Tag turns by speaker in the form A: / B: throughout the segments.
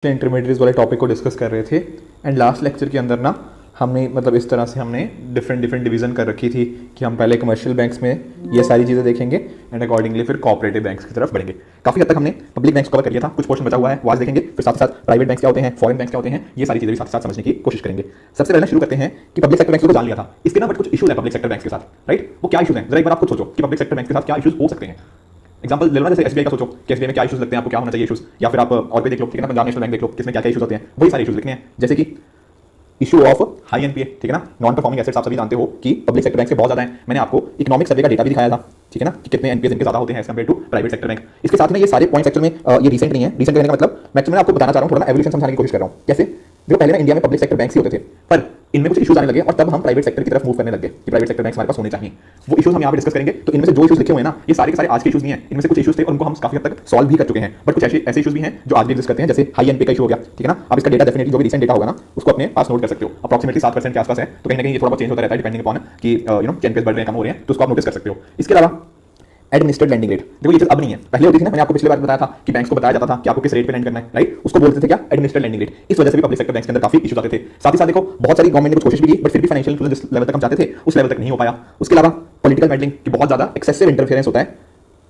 A: Intermediate वाले topic को discuss कर रहे थे एंड लास्ट लेक्चर के अंदर ना हमने मतलब इस तरह से हमने डिफरेंट डिवीज़न कर रखी थी कि हम पहले कमर्शियल बैंक्स में ये सारी चीज़ें देखेंगे एंड अकॉर्डिंगली फिर कोऑपरेटिव बैंक्स की तरफ बढ़ेंगे। काफ़ी हद तक हमने पब्लिक बैंक्स कवर कर लिया था, कुछ पोर्शन बचा हुआ है वो आज देखेंगे। फिर साथ ही साथ प्राइवेट बैंक्स क्या होते हैं, फॉरेन बैंक्स क्या होते हैं, ये सारी चीज़ें भी साथ साथ समझने की कोशिश करेंगे। सबसे पहले शुरू करते हैं कि पब्लिक सेक्टर बैंक्स को जान लिया था, इसके ना बट कुछ इशूज़ है पब्लिक सेक्टर बैंक्स के साथ, राइट? वो क्या इशूज़ हैं जरा एक बार आप खुद सोचो कि पब्लिक सेक्टर बैंक्स के साथ क्या इशूज़ हो सकते हैं। एग्जांपल ले लो ना, जैसे एसबीआई का सोचो कि एसबीआई में क्या इशूज़ लगते हैं, आपको क्या होना चाहिए इशूज़, या फिर आप और भी देख लो, ठीक है ना, पंजाब नेशनल बैंक देख लो, किसमें क्या क्या इशूज़ होते हैं, वही सारे इशूज़ लिखने हैं। जैसे कि इशू ऑफ हाई एनपीए, ठीक है ना, नॉन परफॉर्मिंग एसेट्स। आप सभी जानते हो कि पब्लिक सेक्टर बैंक के बहुत ज्यादा हैं। मैंने आपको इकोनॉमिक सर्वे का डेटा भी दिखाया था, ठीक है ना, कि कितने एनपीए इनके ज्यादा होते हैं as compare to private sector bank. इसके साथ में ये सारे पॉइंट्स एक्चुअल में ये रिसेंट नहीं है। रिसेंट कहने का मतलब मैं एक्चुअली आपको बताना चाह रहा हूं, थोड़ा ना एवोल्यूशन समझाने की कोशिश कर रहा हूं। कैसे देखो, पहले ना इंडिया में पब्लिक सेक्टर बैंक्स ही होते थे, पर इनमें कुछ इशूज आने लगे और तब हम प्राइवेट सेक्टर की तरफ मूव करने लगे कि प्राइवेट सेक्टर बैंक्स हमारे पास होने चाहिए। वो इशूज हम यहाँ पे डिस्कस करेंगे। तो इनमें से जो इशूज लिखे हुए हैं ना, ये सारे के सारे आज के इशूज नहीं है, इनमें से कुछ इशूज थे और उनको हम काफी हद तक सॉल्व भी कर चुके हैं, बट कुछ ऐसे इशूज भी हैं जो आज भी एग्जिस्ट करते हैं। जैसे हाई एनपी का इशू हो गया, ठीक है ना। अब इसका डेटा डेफिनेटली जो भी रिसेंट डेटा होगा ना, उसको अपने पास नोट कर सकते हो। अप्रॉक्सिमेटली 7% के आसपास है, तो कहीं ना कहीं ये थोड़ा बहुत चेंज होता रहता है डिपेंडिंग अपॉन कि एनपीएस बढ़ रहे हैं कम हो रहे हैं, तो उसको आप नोटिस कर सकते हो। इसके अलावा एडमिनिस्ट्रेड लैंडिंग रेट, देखो ये चीज अब नहीं है, पहले होती थी ना। मैंने आपको पिछली बार बताया था कि बैंक्स को बताया जाता था कि आपको किस रेट पे लैंड करना है, राइट? उसको बोलते थे क्या, एडमिनिस्ट्रेड लैंडिंग रेट। इस वजह से भी पब्लिक सेक्टर बैंक्स के अंदर काफी इशूज आते थे। साथ ही साथ देखो बहुत सारी गवर्नमेंट ने कुछ कोशिश भी की, बट फिर भी फाइनेंशियल इंक्लूजन जिस लेवल तक हम चाहते थे उस लेवल तक नहीं हो पाया। उसके अलावा पॉलिटिकल मेडलिंग की बहुत ज्यादा एक्सेसिव इंटरफेरेंस होता है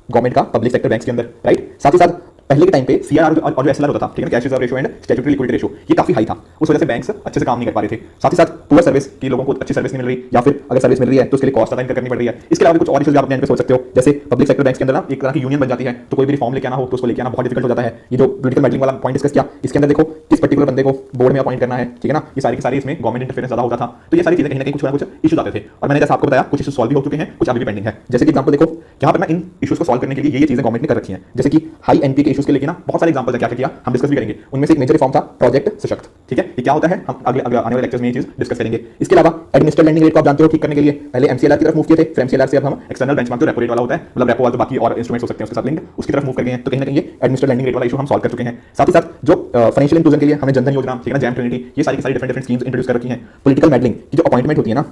A: गवर्नमेंट का पब्लिक सेक्टर बैंक्स के अंदर, राइट? साथ ही साथ पहले के टाइम पे सीआरआर और जो एसएलआर होता था, ठीक है, cash reserve ratio and statutory liquidity ratio, ये काफी हाई था। उस वजह से बैंक्स अच्छे से काम नहीं कर पा रहे थे। साथ ही साथ पुअर सर्विस की, लोगों को अच्छी सर्विस नहीं मिल रही, या फिर अगर सर्विस मिल रही है तो उसके लिए कॉस्ट ज्यादा इनकर करनी पड़ रही है। इसके अलावा कुछ और इशूज आप अपने सोच सकते हो, जैसे पब्लिक सेक्टर बैंक्स के अंदर ना एक तरह की यूनियन बन जाती है, तो कोई भी रिफॉर्म लेके आना हो तो उसको लेके आना बहुत डिफिकल्ट हो जाता है। ये जो पॉलिटिकल मेडलिंग वाला पॉइंट डिस्कस किया, इसके अंदर देखो किस पर्टिकुलर बंदे को बोर्ड में अपॉइंट करना है, ठीक है ना, ये सारी की सारी इसमें गवर्नमेंट इंटरफेरेंस ज्यादा होता था। तो ये सारी चीजें कहीं ना कहीं कुछ ना कुछ इशूज आते थे, और मैंने जैसे आपको बताया कुछ इशूज सॉल्व भी हो चुके हैं, कुछ अभी भी पेंडिंग है। जैसे कि एग्जांपल देखो, यहाँ पर ना इन इशूज को सॉल्व करने के लिए ये चीजें गवर्नमेंट ने कर रखी हैं। जैसे कि हाई एनपी के इशूज के लेके ना बहुत सारे एग्जांपल है, क्या किया हम डिस्कस भी करेंगे। उनमें से एक मेजर रिफॉर्म था प्रोजेक्ट सशक्त, ठीक है। ये क्या होता है हम अगले आने वाले लेक्चर्स में ये चीज डिस्कस करेंगे। इसके अलावा एडमिनिस्ट्रेड लैंडिंग रेट को आप जानते हो ठीक करने के लिए पहले एमसीएलआर की तरफ मूव किए थे, फिर एमसीएलआर से अब हम एक्सटर्नल बेंचमार्क जो रेपो रेट वाला होता है, मतलब रेपो वाला तो बाकी और इंस्ट्रूमेंट्स हो सकते हैं उसके साथ लिंक, उसकी तरफ मूव कर गए हैं। तो कहीं ना कहीं एडमिनिस्ट्रेड लैंडिंग रेट वाला इशू हम सॉल्व कर चुके हैं। साथ ही साथ जो फाइनेंशियल इंक्लूजन के लिए हमने जनधन योजना, ठीक है ना, जैम ट्रिनिटी, ये सारी की सारी डिफरेंट स्कीम्स इंट्रोड्यूस कर रखी हैं। पॉलिटिकल मेडलिंग की जो अपॉइंटमेंट होती है ना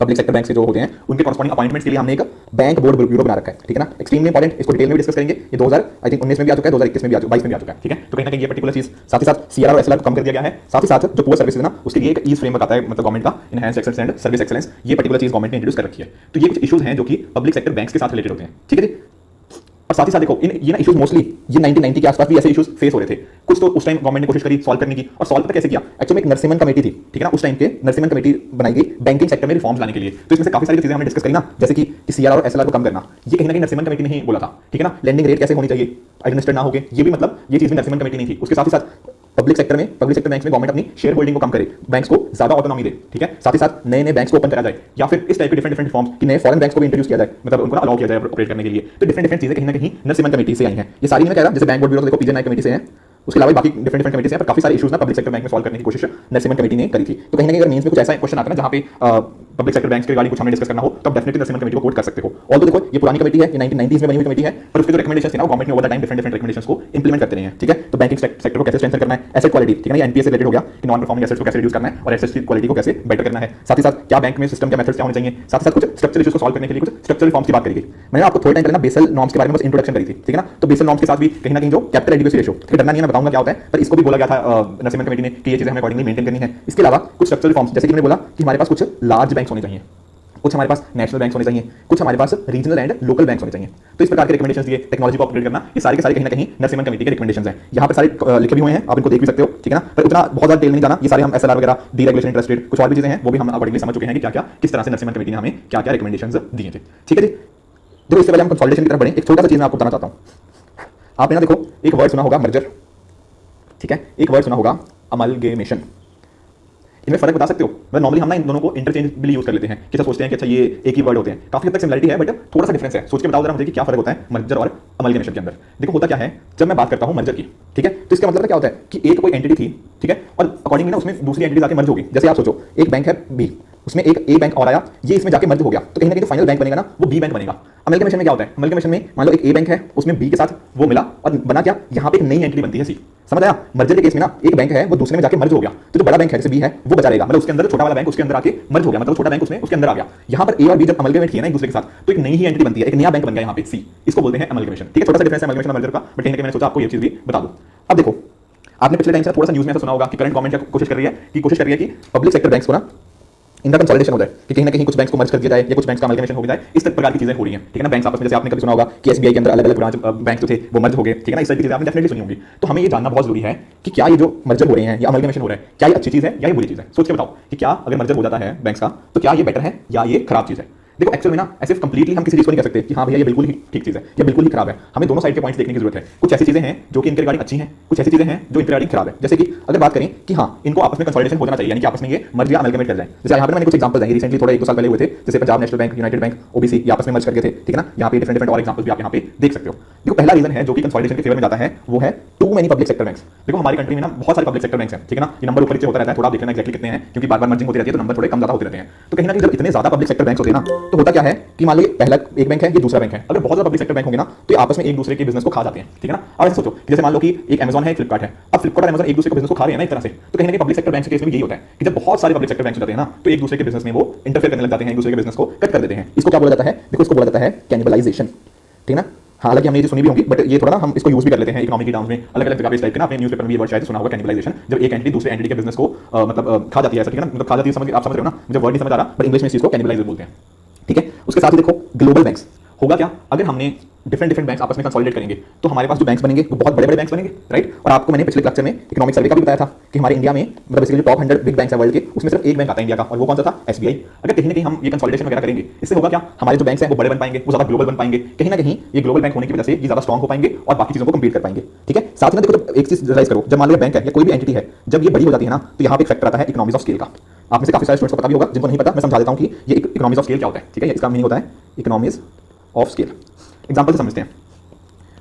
A: पब्लिक सेक्टर बैंक से जो होते हैं, उनके कॉरस्पॉन्डिंग अपॉइंटमेंट्स के लिए हमने एक बैंक बोर्ड ब्यूरो बना रखा है, ठीक है ना। एक्सट्रीमली इंपॉर्टेंट, इसको डिटेल में भी डिस्कस करेंगे। ये 2019 में भी आ चुका है, 2021 में भी 22 में भी आ चुका है, ठीक है। तो कहीं ना कहीं ये पर्टिकुलर चीज, साथ ही साथ सीआरआर और एसएलआर को कम कर दिया गया है। साथ ही साथ जो पुअर सर्विसेज है ना, उसके लिए एक ईज फ्रेमवर्क आता है, मतलब गवर्नमेंट का enhanced excellence and service excellence, ये पर्टिकुलर चीज गवर्नमेंट ने इंट्रोड्यूस कर रखी है। तो ये कुछ इशूज हैं जो कि पब्लिक सेक्टर बैंक्स के साथ रिलेटेड होते हैं, ठीक है जी। और साथ ही साथ देखो ये ना इशूज मोस्टली ये 1990 के आसपास भी ऐसे इशूज फेस हो रहे थे। कुछ तो उस टाइम गवर्नमेंट ने कोशिश करी सॉल्व करने की, और सॉल्व कैसे किया, एक्चुअली एक नरसिम्हन कमेटी थी, ठीक है ना, उस टाइम के नरसिम्हन कमेटी बनाई गई बैंकिंग सेक्टर में रिफॉर्म्स लाने के लिए। तो इसमें से काफी सारी चीजें हमने डिस्कस करी ना, जैसे कि सीआरआर और एसएलआर को कम करना, ये कहीं ना कहीं नरसिम्हन कमेटी ने ही बोला था, ठीक है ना। लैंडिंग रेट कैसे होनी चाहिए, एडमिनिस्ट्रेड ना हो गए, ये भी मतलब ये चीज भी नरसिम्हन कमेटी नहीं थी। उसके साथ ही साथ पब्लिक सेक्टर बैंक्स में गवर्नमेंट अपनी शेयर होल्डिंग को कम करे, बैंक्स को ज्यादा ऑटोनॉमी दे, ठीक है। साथ ही साथ नए बैंक्स को ओपन करा जाए, या फिर इस टाइप के डिफरेंट फॉर्म्स कि नए फॉरेन बैंक्स को भी इंट्रोड्यूस किया जाए, मतलब उनको अलाउ किया जाए ऑपरेट करने के लिए। तो डिफरेंट चीजें कहीं ना कहीं नरसिम्हन कमेटी से आई हैं। ये सारी मैं कह रहा हूं, जैसे बैंक बोर्ड ब्यूरो देखो पीजे नायक कमेटी से है, उसके अलावा बाकी डिफरेंट कमेटी से, पर काफी सारे इशूज ना पब्लिक सेक्टर बैंक में सॉल्व करने की कोशिश नरसिम्हन कमेटी ने करी थी। तो कहीं ना कहीं अगर मेंस में कुछ ऐसा क्वेश्चन आता है ना जहां पे पब्लिक सेक्टर बैंक्स के रिगार्डिंग कुछ हमें डिस्कस करना हो, तो आप डेफिनेटली नरसिम्हन कमेटी को कोट कर सकते हो। और तो देखो ये पुरानी कमेटी है, ये 1990s में बनी हुई कमेटी है, पर उसके जो रिकमेंडेशंस थे ना गवर्नमेंट ने over the time different recommendations को इंप्लीमेंट करते रहे हैं, ठीक है। तो बैंकिंग सेक्टर को कैसे स्ट्रेंथन करना है, एसेट क्वालिटी, ठीक है ना, ये एनपीए से रिलेटेड हो गया कि नॉन परफॉर्मिंग एसेट्स को कैसे रिड्यूस करना है और एसेट्स की क्वालिटी को कैसे बेटर करना है। साथ ही साथ क्या बैंक में सिस्टम क्या मेथड्स क्या होने चाहिए, साथ ही साथ कुछ स्ट्रक्चरल इशूज को सॉल्व करने के लिए कुछ स्ट्रक्चरल रिफॉर्म्स की बात करी गई। मैंने आपको थोड़ा टाइम पहले ना बेसल नॉर्म्स के बारे में बस इंट्रोडक्शन करी थी, ठीक है ना। तो बेसल नॉर्म्स के साथ भी कहीं ना कहीं जो कैपिटल एडिक्वेसी रेशियो, ठीक है, डरना नहीं है, मैं बताऊंगा क्या होता है, पर इसको भी बोला गया था नरसिम्हन कमेटी ने कि ये चीजें हमें अकॉर्डिंगली मेंटेन करनी है। इसके अलावा कुछ स्ट्रक्चरल रिफॉर्म्स, जैसे कि मैंने बोला कि हमारे पास कुछ लार्ज बैंक्स होने चाहिए, कुछ हमारे पास नेशनल बैंक्स होने चाहिए, कुछ हमारे पास रीजनल एंड लोकल बैंक्स होने चाहिए। तो इस प्रकार के रिकमेंडेशंस दिए, टेक्नोलॉजी को अपग्रेड करना, ये सारे के सारे कहीं ना कहीं नरसिम्हन कमेटी के रिकमेंडेशंस हैं। यहाँ पे सारे लिखे भी हुए हैं, आप इनको देख भी सकते हो, ठीक है ना। पर उतना बहुत ज्यादा डिटेल नहीं जाना, ये सारे हम एसएलआर वगैरह, डीरेगुलेशन इंटरेस्ट रेट, कुछ और भी चीजें हैं वो भी हम अकॉर्डिंगली समझ चुके हैं कि क्या क्या किस तरह से नरसिम्हन कमेटी ने हमें क्या क्या रिकमेंडेशंस दिए थे, ठीक है जी। देखो इससे पहले हम कंसोलिडेशन की तरफ बढ़े, एक छोटा सा चीज मैं आपको बताना चाहता हूँ। आपने ना देखो एक वर्ड सुना होगा मर्जर, ठीक है, एक वर्ड सुना होगा अमलगेमेशन। इनमें फर्क बता सकते हो? मतलब नॉर्मली हम ना इन दोनों को इंटरचेंजेबली यूज कर लेते हैं, कि सोचते हैं कि अच्छा ये एक ही वर्ड होते हैं, काफी हद तक सिमिलरिटी है बट थोड़ा सा डिफरेंस है। सोच के बताओ जरा मुझे कि क्या फर्क होता है मर्जर और अमलगेमेशन के अंदर। देखो होता क्या है, जब मैं बात करता हूं मर्जर की, ठीक है, तो इसका मतलब क्या होता है कि एक कोई एंटिटी थी, ठीक है, और अकॉर्डिंगली ना उसमें दूसरी एंटिटी आके मर्ज होगी। जैसे आप सोचो एक बैंक है बी, उसमें एक ए बैंक और आया, ये इसमें जाके मर्ज हो गया, तो कहीं ना कहीं जो फाइनल बैंक बनेगा ना वो बी बैंक बनेगा। अमलगेमेशन में क्या होता है, अमलगेमेशन में मान लो एक ए बैंक है, उसमें बी के साथ वो मिला और बना क्या, यहाँ पे एक नई एंटिटी बनती है सी। समझ आया? मर्जर के केस में ना एक बैंक है वो दूसरे में जाके मर्ज हो गया, तो जो बड़ा बैंक है जैसे बी है वो बचा रहेगा, मतलब उसके अंदर छोटा वाला बैंक उसके अंदर आके मर्ज हो गया, मतलब छोटा बैंक उसमें उसके अंदर आ गया। यहाँ पर ए और बी जब अमलगेमेट किया ना एक दूसरे के साथ, तो एक नई ही एंटिटी बनती है, एक नया बैंक बन गया यहाँ पे सी, इसको बोलते हैं अमलगेमेशन, ठीक है। छोटा सा डिफरेंस है अमलगेमेशन और मर्जर का, बट कहीं ना कहीं मैंने सोचा आपको ये चीज भी बता दूं। अब देखो आपने पिछले टाइम से थोड़ा सा न्यूज़ में ऐसा सुना होगा कि करंट गवर्नमेंट क्या कोशिश कर रही है कि पब्लिक सेक्टर बैंक्स को ना इनका कंसोलिडेशन हो जाए कि कहीं ना कहीं कुछ बैंक्स को मर्ज कर दिया जाए या कुछ बैंक्स का अमलगमेशन हो जाए। इस प्रकार की चीजें हो रही हैं, ठीक है ना। बैंक्स आपस में, जैसे आपने कभी सुना होगा कि एसबीआई के अंदर अलग अलग ब्रांच बैंक जो थे वो मर्ज हो गए, ठीक है ना। इस तरह की चीजें आपने डेफिनेटली सुनी होंगी। तो हमें ये जानना बहुत जरूरी है कि क्या ये जो मर्जर हो रहे हैं या अमलगमेशन हो रहा है, क्या ये अच्छी चीज है या ये बुरी चीज है। सोच के बताओ कि क्या अगर मर्जर हो जाता है बैंक्स का तो क्या ये बेटर है या ये खराब चीज है। देखो एक्चुअल में ना ऐसे कंप्लीटली हम किसी चीज को नहीं कह सकते कि हाँ भैया ये बिल्कुल ही ठीक चीज है या बिल्कुल ही खराब है। हमें दोनों साइड के पॉइंट्स देखने की जरूरत है। कुछ ऐसी चीजें हैं जो कि इनके रिगार्डिंग अच्छी हैं, कुछ ऐसी चीजें हैं जो इनके रिगार्डिंग खराब है। जैसे कि अगर बात करें कि हाँ इनको आपस में कंसोलिडेशन हो जाना चाहिए, यानी कि आपस में ये मर्ज या अमलगमेट कर जाए। जैसे यहाँ पर मैंने कुछ एग्जांपल दिए रिसेंटली, थोड़ा 1-2 साल पहले हुए थे, जैसे Punjab national bank, United bank, OBC ये आपस में मर्ज करके थे, ठीक है ना। यहाँ पे डिफरेंट डिफरेंट और एग्जांपल्स भी आप यहाँ पे देख सकते हो। देखो पहला रीजन है जो कि कंसोलिडेशन के फेवर में जाता है वो है too many public sector banks. देखो हमारी कंट्री में ना बहुत सारे पब्लिक सेक्टर बैंक्स हैं, ठीक है ना। ये नंबर ऊपर नीचे होता रहता है, थोड़ा आप देख लेना एक्जैक्टली कितने हैं, क्योंकि बार बार मर्जिंग होती रहती है तो नंबर थोड़े कम ज्यादा होते रहते हैं। तो कहीं ना कहीं जब इतने ज्यादा पब्लिक सेक्टर बैंक्स होते हैं ना तो होता क्या है कि मान लो पहला एक बैंक है, ये दूसरा बैंक है। अगर बहुत ज्यादा पब्लिक सेक्टर बैंक होंगे ना तो ये आपस में एक दूसरे के बिजनेस को खा जाते हैं, ठीक है ना। अब ऐसे सोचो कि जैसे मान लो कि एक अमेजन है, एक फ्लिपकार्ट है। अब फ्लिपकार्ट और अमेजन एक दूसरे के बिजनेस को खा रहे हैं ना एक तरह से। तो कहीं ना कहीं पब्लिक सेक्टर बैंक के केस में यही होता है कि जब बहुत सारे पब्लिक सेक्टर बैंक होते हैं ना तो एक दूसरे के बिजनेस में वो इंटरफेयर करने लग जाते हैं, एक दूसरे के बिजनेस को कट कर देते हैं। इसको क्या बोला जाता है? देखो इसको बोला जाता है कैनिबलाइजेशन, ठीक है ना। हालांकि हमने ये सुनी भी होगी बट ये थोड़ा ना हम इसको यूज भी कर लेते हैं इकोनॉमिक टर्म्स में, अलग अलग जगह पे इस टाइप के ना। आपने न्यूज़पेपर में ये वर्ड शायद सुना होगा कैनिबलाइजेशन, जब एक एंटिटी दूसरे एंटिटी के बिजनेस को मतलब खा जाती है, ठीक है ना। मतलब खा जाती है, आप समझ रहे हो ना, मुझे वर्ड नहीं समझ आ रहा बट इंग्लिश में इस चीज को कैनिबलाइज बोलते हैं, ठीक है। उसके साथ ही देखो ग्लोबल बैंक्स होगा क्या अगर हमने डिफरेंट बैंक्स आपस में कंसोलिडेट करेंगे तो हमारे पास जो बैंक्स बनेंगे वो बहुत बड़े बड़े बैंक्स बनेंगे, राइट। और आपको मैंने पिछले लेक्चर में इकोनॉमिक सर्वे का भी बताया था कि हमारे इंडिया में मतलब बेसिकली टॉप 100 बिग बैंक्स है वर्ल्ड के, उसमें सिर्फ एक बैंक आता है इंडिया का, और वो कौन सा था? एसबीआई। अगर कहीं ना कहीं हम ये कंसोलिडेशन वगैरह करेंगे इससे होगा क्या, हमारे जो बैंक्स हैं वो बड़े बन पाएंगे, वो ज्यादा ग्लोबल बन पाएंगे। कहीं ना कहीं ये ग्लोबल बैंक होने की वजह से ये ज्यादा स्ट्रॉन्ग हो पाएंगे और बाकी चीजों को कंप्लीट कर पाएंगे, ठीक है। साथ ही में देखो जब एक चीज रियलाइज करो, जब मान लो बैंक है या कोई भी एंटिटी है जब ये बड़ी हो जाती है ना तो यहाँ पे एक फैक्टर आता है इकोनॉमिक्स ऑफ स्केल का। आप में से काफी सारे स्टूडेंट्स को पता भी होगा, जिनको नहीं पता मैं समझा देता हूँ कि ये इकोनॉमिक्स ऑफ स्केल क्या होता है, ठीक है। इसका मीनिंग होता है इकोनॉमिक्स ऑफ स्केल। एग्जांपल से समझते हैं।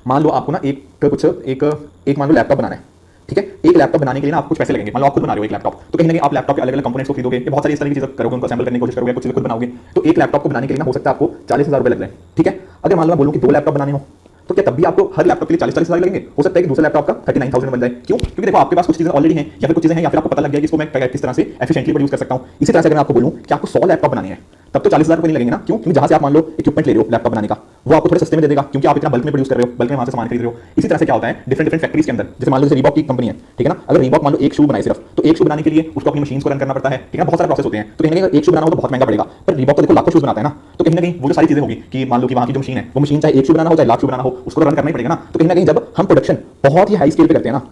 A: मान लो आपको ना एक मान लो लैपटॉप बनाना है, ठीक है। एक लैपटॉप बनाने के लिए ना आपको कुछ पैसे लगेंगे। मान लो आप खुद बना रहे हो एक लैपटॉप, तो कहीं ना कहीं आप लैपटॉप के अलग अलग कंपोनेंट्स को खरीदोगे, ये बहुत सारी इस तरह की चीजें करोगे, उनको असेंबल करने की कोशिश करोगे, कुछ चीजें खुद बनाओगे। तो एक लैपटॉप को बनाने के लिए ना हो सकता है आपको 40,000 रुपए लग जाए, ठीक है। अगर मान लो मैं बोलूं कि 2 लैपटॉप बनाने हो तो क्या तब भी आपको हर लैपटॉप के लिए 40,000 लगेंगे? हो सकता है कि दूसरे लैपटॉप का 39,000 बन जाए। क्यों? क्योंकि देखो आपके पास कुछ चीजें ऑलरेडी हैं या फिर कुछ चीजें हैं या फिर आपको पता लग गया कि इसको मैं किस तरह से एफिशिएंटली प्रोड्यूस कर सकता हूं। इसी तरह से अगर मैं आपको बोलूं कि आपको 100 लैपटॉप बनाने हैं तब तो 40,000 रुपए नहीं लगेंगे ना। क्यों? क्योंकि जहां से आप मान लो इक्विपमेंट ले रहे हो लैपटॉप बनाने का वो आपको थोड़े सस्ते में दे देगा, क्योंकि आप इतना बल्क में प्रोड्यूस कर रहे हो, बल्क में वहां से सामान खरीद रहे हो। इसी तरह से क्या होता है डिफरेंट फैक्ट्रीज के अंदर, जैसे मान लो जैसे रीबॉक की कंपनी है, ठीक है ना। अगर रीबॉक मान लो एक शू बनाए सिर्फ, तो एक शू बनाने के लिए उसको अपनी मशीन को रन करना पड़ता है, ठीक है। बहुत सारे प्रोसेस होते हैं, तो कहीं ना कहीं एक शू बनाना हो तो बहुत महंगा पड़ेगा। पर रीबॉक तो देखो लाखों शूज बनाता है ना, तो कहीं ना कहीं वो जो सारी चीजें होगी कि मान लो कि वहां की जो मशीन है वो मशीन चाहे एक शू बनाना हो चाहे लाख शू बनाना हो उसको रन करना ही पड़ेगा ना। तो कहीं ना कहीं जब हम प्रोडक्शन बहुत ही हाई स्केल पे करते हैं ना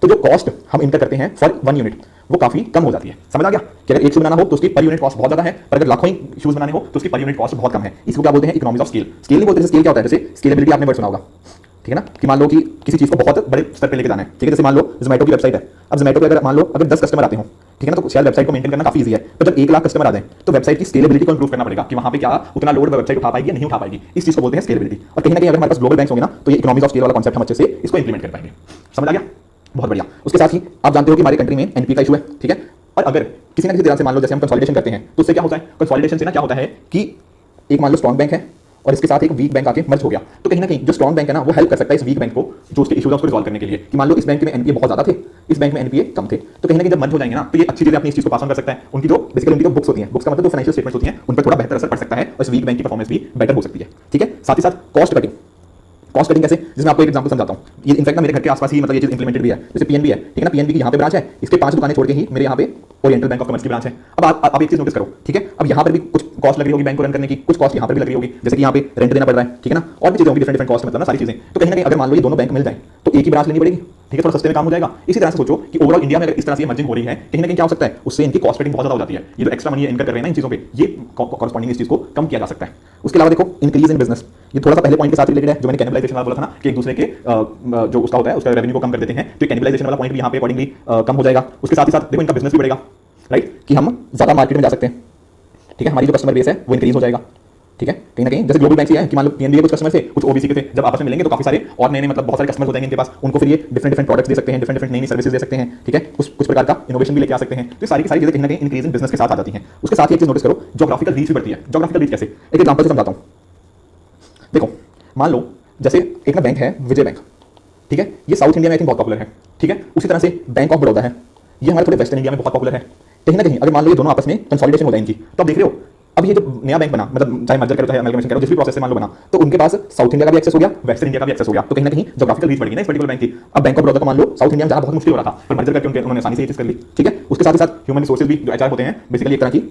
A: तो जो कॉस्ट हम इनकर करते हैं फॉर 1 यूनिट वो काफी कम हो जाती है। समझ आ गया कि अगर एक शू बनाना हो तो उसकी पर यूनिट कॉस्ट बहुत ज्यादा है, पर अगर लाखों ही शूज बनाने हो तो उसकी पर यूनिट कॉस्ट बहुत कम है। इसको क्या बोलते हैं? Economics of scale. स्केल नहीं बोलते, स्केल क्या होता है? जैसे स्केलेबिलिटी आपने वर्ड सुना होगा, ठीक है ना। कि मान लो कि किसी चीज को बहुत बड़े स्तर पे लेके जाना है, ठीक है। जैसे मान लो जोमेटो की वेबसाइट है, अब जोमेटो पे अगर मान लो अगर 10 कस्टमर आते हो, ठीक है ना, तो शायद वेबसाइट को मेंटेन करना काफी इजी है। पर जब 1 लाख कस्टमर आ जाए तो वेबसाइट की स्केलेबिलिटी को इंप्रूव करना पड़ेगा कि वहां पे क्या उतना लोड वेबसाइट उठा पाएगी या नहीं उठा पाएगी। इस चीज को बोलते हैं स्केलेबिलिटी। और कहीं ना कहीं अगर हमारे पास ग्लोबल बैंक्स होंगे ना तो ये इकोनॉमिक्स ऑफ स्केल वाला कॉन्सेप्ट हम अच्छे से इसको इंप्लीमेंट कर पाएंगे। समझ आ गया? बहुत बढ़िया। उसके साथ ही आप जानते हो कि हमारी कंट्री में एनपी का इशू है, ठीक है। और अगर किसी ना किसी तरह से मान लो जैसे हम कंसोलिडेशन करते हैं तो उससे क्या होता है? कंसोलिडेशन से ना क्या होता है कि एक मान लो स्ट्रॉन्ग बैंक है और इसके साथ एक वीक बैंक आके मर्ज हो गया, तो कहीं ना कहीं जो स्ट्रॉन्ग बैंक है ना वो हेल्प कर सकता है इस वीक बैंक को जो उसके इशूज उसको रिजॉल्व करने के लिए। कि मान लो इस बैंक में एनपीए बहुत ज्यादा थे, इस बैंक में एनपीए कम थे, तो कहीं ना कहीं जब मर्ज हो जाएंगे ना तो ये अच्छी चीजें अपनी इस चीज को पास ऑन कर सकता है। उनकी जो बेसिकली उनकी जो बुक्स होती हैं, बुक्स का मतलब जो फाइनेंशियल स्टेटमेंट्स होती हैं उन पर थोड़ा बेहतर असर पड़ सकता है और इस वीक बैंक की परफॉर्मेंस भी बेटर हो सकती है, ठीक है। साथ ही साथ कॉस्ट कटिंग। कॉस्ट कटिंग कैसे? जिसमें आपको एक एग्जांपल समझाता हूं। ये इनफैक्ट ना मेरे घर के आसपास ही मतलब ये चीज इंप्लीमेंटेड भी है। जैसे पीएनबी है, ठीक है ना। पीएनबी की यहाँ पे ब्रांच है, इसके 5 दुकानें छोड़ के ही मेरे यहाँ पे ओरिएंटल बैंक ऑफ कॉमर्स की ब्रांच है। अब आप एक चीज नोटिस करो, ठीक है। अब यहाँ पर भी कुछ कॉस्ट लग रही होगी बैंक को रन करने की, कुछ कॉस्ट यहाँ पर भी लग रही होगी, जैसे कि यहाँ पे रेंट देना पड़ रहा है, ठीक है ना। और भी चीजें होंगी, डिफरेंट कॉस्ट मतलब ना सारी चीजें। तो कहीं ना कहीं अगर मान लो ये दोनों बैंक मिल जाए तो एक ही ब्रांच लेनी पड़ेगी, ठीक है, थोड़ा सस्ते में काम हो जाएगा। इसी तरह से सोचो कि ओवरऑल इंडिया में अगर इस तरह से मर्जिंग हो रही है कहीं ना कहीं क्या हो सकता है उससे इनकी कॉस्ट कटिंग बहुत ज्यादा हो जाती है। ये जो एक्स्ट्रा मनी इनकर कर रहे हैं ना इन चीजों पे, ये कॉरस्पॉन्डिंग इस चीज को कम किया जा सकता है। उसके अलावा देखो इंक्रीज इन बिजनेस, ये थोड़ा सा पहले पॉइंट के साथ रिलेटेड है जो मैंने कैनिबलाइजेशन वाला बोला था ना कि एक दूसरे के जो उसका होता है उसका रेवेन्यू को कम कर देते हैं, तो कैनिबलाइजेशन वाला पॉइंट भी यहाँ पे अकॉर्डिंगली कम हो जाएगा। उसके साथ ही साथ देखो इनका बिजनेस भी बढ़ेगा, राइट, कि हम ज्यादा मार्केट में जा सकते हैं, ठीक है। हमारी जो कस्टमर बेस है वो इंक्रीज हो जाएगा, ठीक है। कहीं ना कहीं जैसे ग्लोबल बैंक है कि मान लो पीएनबी के कुछ कस्टमर थे, कुछ ओबीसी के थे, जब आपस में मिलेंगे तो काफी सारे और नए मतलब बहुत सारे कस्टमर्स हो जाएंगे इनके पास, उनको फिर ये डिफरेंट प्रोडक्ट्स दे सकते हैं, डिफरेंट नई सर्विसेज दे सकते हैं, ठीक है। कुछ प्रकार का इनोवेशन भी लेके आ सकते हैं। तो सारी की सारी चीजें कहीं ना कहीं इंक्रीज इन बिजनेस के साथ आ जाती हैं। उसके साथ ही एक चीज नोटिस करो, ज्योग्राफिकल रीच भी बढ़ती है। ज्योग्राफिकल रीच कैसे? एक एग्जांपल से समझाता हूं। देखो मान लो जैसे एक ना बैंक है विजय बैंक, ठीक है। ये साउथ इंडिया में आई थिंक बहुत पॉपुलर है, ठीक है। उसी तरह से बैंक ऑफ बड़ौदा है, ये हमारे थोड़े वेस्टर्न इंडिया में बहुत पॉपुलर है। कहीं ना कहीं अगर मान लो ये दोनों आपस में कंसोलिडेशन हो जाए इनकी, तो आप देख रहे हो अब ये जो नया बैंक बना, मतलब चाहे मर्जर करो चाहे अमलगमेशन करो, जिस भी प्रोसेस से मान लो बना, तो उनके पास साउथ इंडिया का भी एक्सेस हो गया, वेस्टर्न इंडिया का भी एक्सेस हो गया, तो कहीं ना कहीं ज्योग्राफिकल रीच बढ़ गई ना इस पर्टिकुलर बैंक की। अब बैंक ऑफ बड़ौदा को मान लो साउथ इंडिया में जाना बहुत मुश्किल हो रहा था, पर मर्जर करके उन्होंने आसानी से ये चीज कर ली। ठीक है, उसके साथ ही साथ ह्यूमन रिसोर्सेज भी जो एचआर होते हैं बेसिकली एक तरह की